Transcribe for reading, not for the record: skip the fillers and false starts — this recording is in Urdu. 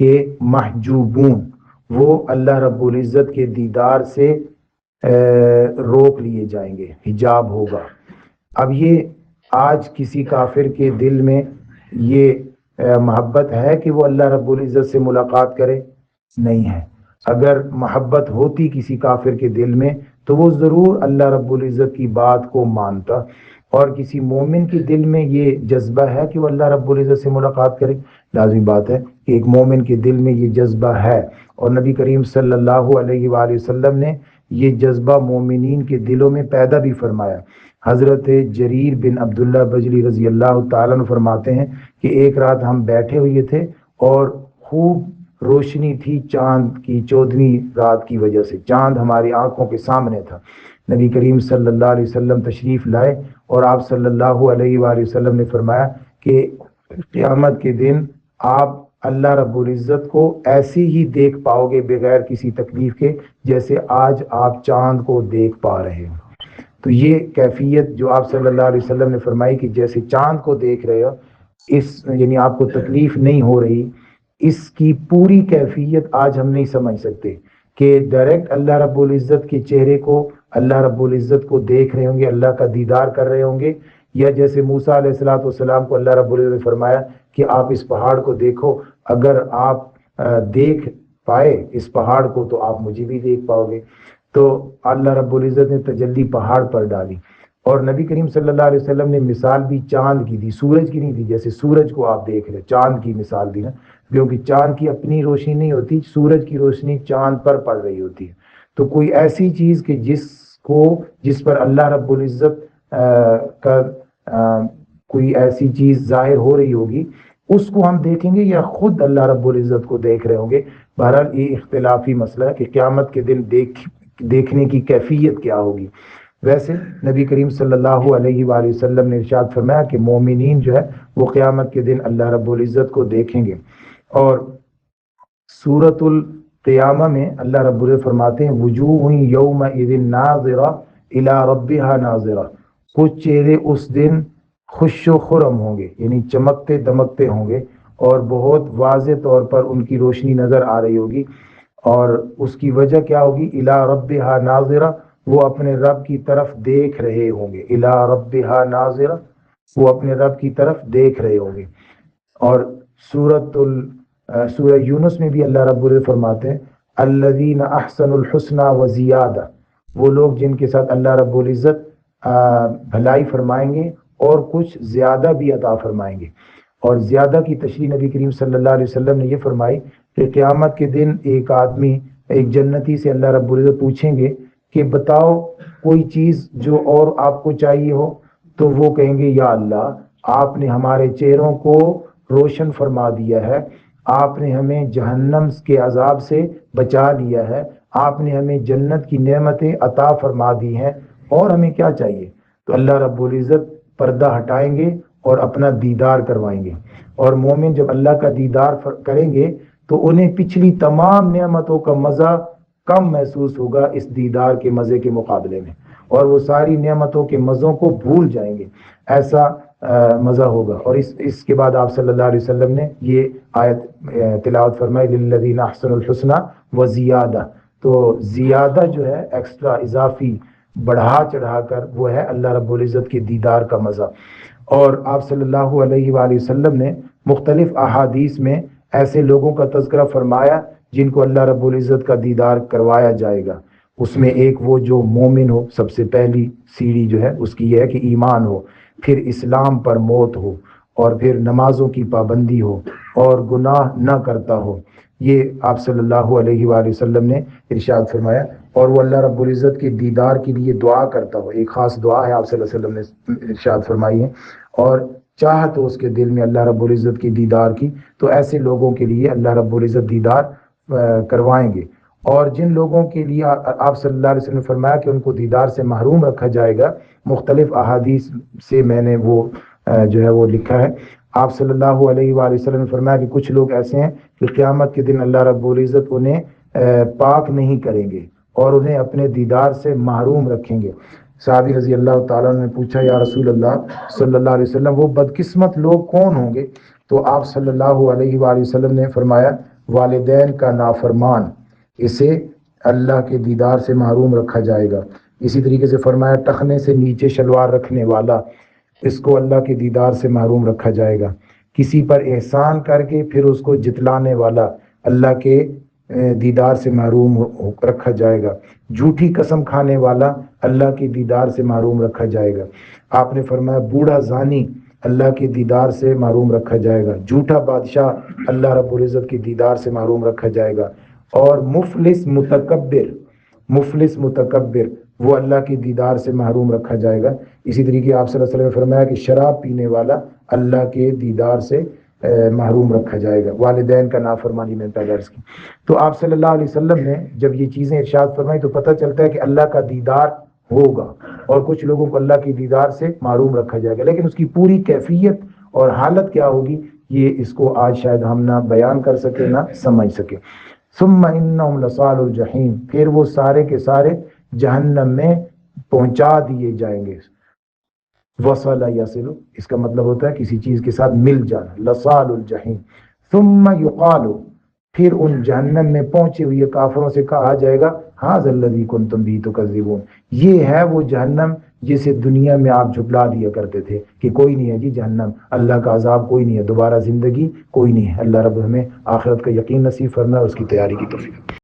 کہ محجوبون وہ اللہ رب العزت کے دیدار سے روک لیے جائیں گے، حجاب ہوگا۔ اب یہ آج کسی کافر کے دل میں یہ محبت ہے کہ وہ اللہ رب العزت سے ملاقات کرے؟ نہیں ہے۔ اگر محبت ہوتی کسی کافر کے دل میں تو وہ ضرور اللہ رب العزت کی بات کو مانتا، اور کسی مومن کے دل میں یہ جذبہ ہے کہ وہ اللہ رب العزت سے ملاقات کرے۔ لازمی بات ہے کہ ایک مومن کے دل میں یہ جذبہ ہے، اور نبی کریم صلی اللہ علیہ وآلہ وسلم نے یہ جذبہ مومنین کے دلوں میں پیدا بھی فرمایا۔ حضرت جریر بن عبداللہ بجلی رضی اللہ تعالیٰ عنہ فرماتے ہیں کہ ایک رات ہم بیٹھے ہوئے تھے اور خوب روشنی تھی چاند کی، 14ویں رات کی وجہ سے چاند ہماری آنکھوں کے سامنے تھا۔ نبی کریم صلی اللہ علیہ وسلم تشریف لائے اور آپ صلی اللہ علیہ وآلہ وسلم نے فرمایا کہ قیامت کے دن آپ اللہ رب العزت کو ایسی ہی دیکھ پاؤ گے بغیر کسی تکلیف کے جیسے آج آپ چاند کو دیکھ پا رہے ہو۔ تو یہ کیفیت جو آپ صلی اللہ علیہ وسلم نے فرمائی کہ جیسے چاند کو دیکھ رہے ہو، یعنی آپ کو تکلیف نہیں ہو رہی، اس کی پوری کیفیت آج ہم نہیں سمجھ سکتے کہ ڈائریکٹ اللہ رب العزت کے چہرے کو اللہ رب العزت کو دیکھ رہے ہوں گے، اللہ کا دیدار کر رہے ہوں گے، یا جیسے موسیٰ علیہ السلام کو اللہ رب العزت نے فرمایا کہ آپ اس پہاڑ کو دیکھو، اگر آپ دیکھ پائے اس پہاڑ کو تو آپ مجھے بھی دیکھ پاؤ گے۔ تو اللہ رب العزت نے تجلی پہاڑ پر ڈالی، اور نبی کریم صلی اللہ علیہ وسلم نے مثال بھی چاند کی دی، سورج کی نہیں دی۔ جیسے سورج کو آپ دیکھ رہے، چاند کی مثال دی نا، کیونکہ چاند کی اپنی روشنی نہیں ہوتی، سورج کی روشنی چاند پر پڑ رہی ہوتی ہے۔ تو کوئی ایسی چیز کہ جس پر اللہ رب العزت کا کوئی ایسی چیز ظاہر ہو رہی ہوگی، اس کو ہم دیکھیں گے یا خود اللہ رب العزت کو دیکھ رہے ہوں گے؟ بہرحال یہ اختلافی مسئلہ ہے کہ قیامت کے دن دیکھنے کی کیفیت کیا ہوگی۔ ویسے نبی کریم صلی اللہ علیہ وآلہ وسلم نے ارشاد فرمایا کہ مومنین جو ہے وہ قیامت کے دن اللہ رب العزت کو دیکھیں گے۔ اور سورۃ القیامہ میں اللہ رب العزت فرماتے ہیں وجوہ یومئذ ناظرہ الی ربہا ناظرہ، کچھ چہرے اس دن خوش و خرم ہوں گے، یعنی چمکتے دمکتے ہوں گے، اور بہت واضح طور پر ان کی روشنی نظر آ رہی ہوگی۔ اور اس کی وجہ کیا ہوگی؟ الی ربہا ناظرہ، وہ اپنے رب کی طرف دیکھ رہے ہوں گے۔ الی ربہا ناظرہ، وہ اپنے رب کی طرف دیکھ رہے ہوں گے۔ اور سورہ یونس میں بھی اللہ رب العزت فرماتے ہیں الذین احسنوا الحسنى وزیادہ، وہ لوگ جن کے ساتھ اللہ رب العزت بھلائی فرمائیں گے اور کچھ زیادہ بھی عطا فرمائیں گے۔ اور زیادہ کی تشریح نبی کریم صلی اللہ علیہ وسلم نے یہ فرمائی کہ قیامت کے دن ایک جنتی سے اللہ رب العزت پوچھیں گے کہ بتاؤ کوئی چیز جو اور آپ کو چاہیے ہو، تو وہ کہیں گے یا اللہ آپ نے ہمارے چہروں کو روشن فرما دیا ہے، آپ نے ہمیں جہنم کے عذاب سے بچا لیا ہے، آپ نے ہمیں جنت کی نعمتیں عطا فرما دی ہیں، اور ہمیں کیا چاہیے؟ تو اللہ رب العزت پردہ ہٹائیں گے اور اپنا دیدار کروائیں گے۔ اور مومن جب اللہ کا دیدار کریں گے تو انہیں پچھلی تمام نعمتوں کا مزہ کم محسوس ہوگا اس دیدار کے مزے کے مقابلے میں، اور وہ ساری نعمتوں کے مزوں کو بھول جائیں گے، ایسا مزہ ہوگا۔ اور اس کے بعد آپ صلی اللہ علیہ وسلم نے یہ آیت تلاوت فرمائی للذین احسنوا الحسنى وزیادہ، تو زیادہ جو ہے ایکسٹرا، اضافی، بڑھا چڑھا کر، وہ ہے اللہ رب العزت کے دیدار کا مزہ۔ اور آپ صلی اللہ علیہ وآلہ وسلم نے مختلف احادیث میں ایسے لوگوں کا تذکرہ فرمایا جن کو اللہ رب العزت کا دیدار کروایا جائے گا۔ اس میں ایک وہ جو مومن ہو، سب سے پہلی سیڑھی جو ہے اس کی یہ ہے کہ ایمان ہو، پھر اسلام پر موت ہو، اور پھر نمازوں کی پابندی ہو، اور گناہ نہ کرتا ہو۔ یہ آپ صلی اللہ علیہ وآلہ وسلم نے ارشاد فرمایا، اور وہ اللہ رب العزت کے دیدار کے لیے دعا کرتا ہو۔ ایک خاص دعا ہے آپ صلی اللہ علیہ وسلم نے ارشاد فرمائی ہے، اور چاہت ہو اس کے دل میں اللہ رب العزت کی دیدار کی، تو ایسے لوگوں کے لیے اللہ رب العزت دیدار کروائیں گے۔ اور جن لوگوں کے لیے آپ صلی اللہ علیہ وسلم نے فرمایا کہ ان کو دیدار سے محروم رکھا جائے گا، مختلف احادیث سے میں نے وہ جو ہے وہ لکھا ہے۔ آپ صلی اللہ علیہ وآلہ وسلم نے فرمایا کہ کچھ لوگ ایسے ہیں کہ قیامت کے دن اللہ رب العزت انہیں پاک نہیں کریں گے اور انہیں اپنے دیدار سے محروم رکھیں گے۔ صحابی رضی اللہ تعالیٰ نے پوچھا یا رسول اللہ صلی اللہ علیہ وسلم وہ بدقسمت لوگ کون ہوں گے؟ تو آپ صلی اللہ علیہ وآلہ وسلم نے فرمایا والدین کا نافرمان اسے اللہ کے دیدار سے محروم رکھا جائے گا۔ اسی طریقے سے فرمایا ٹخنے سے نیچے شلوار رکھنے والا اس کو اللہ کے دیدار سے محروم رکھا جائے گا۔ کسی پر احسان کر کے پھر اس کو جتلانے والا اللہ کے دیدار سے محروم رکھا جائے گا۔ جھوٹی قسم کھانے والا اللہ کے دیدار سے محروم رکھا جائے گا۔ آپ نے فرمایا بوڑھا زانی اللہ کے دیدار سے محروم رکھا جائے گا۔ جھوٹا بادشاہ اللہ رب العزت کے دیدار سے محروم رکھا جائے گا۔ اور مفلس متکبر وہ اللہ کے دیدار سے محروم رکھا جائے گا۔ اسی طریقے آپ صلی اللہ علیہ وسلم نے فرمایا کہ شراب پینے والا اللہ کے دیدار سے محروم رکھا جائے گا۔ والدین کا نافرمانی میں پہلے عرض کی۔ تو آپ صلی اللہ علیہ وسلم نے جب یہ چیزیں ارشاد فرمائی تو پتہ چلتا ہے کہ اللہ کا دیدار ہوگا اور کچھ لوگوں کو اللہ کی دیدار سے محروم رکھا جائے گا، لیکن اس کی پوری کیفیت اور حالت کیا ہوگی یہ اس کو آج شاید ہم نہ بیان کر سکے نہ سمجھ سکے۔ ثم انہم لصال الجحیم، پھر وہ سارے کے سارے جہنم میں پہنچا دیے جائیں گے۔ وصل یصل اس کا مطلب ہوتا ہے کسی چیز کے ساتھ مل جانا، لصال الجحیم۔ ثم یقال، پھر ان جہنم میں پہنچے ہوئے کافروں سے کہا جائے گا ھذا الذی کنتم بہ تکذبون، یہ ہے وہ جہنم جسے دنیا میں آپ جھٹلا دیا کرتے تھے کہ کوئی نہیں ہے جی جہنم، اللہ کا عذاب کوئی نہیں ہے، دوبارہ زندگی کوئی نہیں ہے۔ اللہ رب ہمیں آخرت کا یقین نصیب فرمائے، اس کی تیاری کی توفیق۔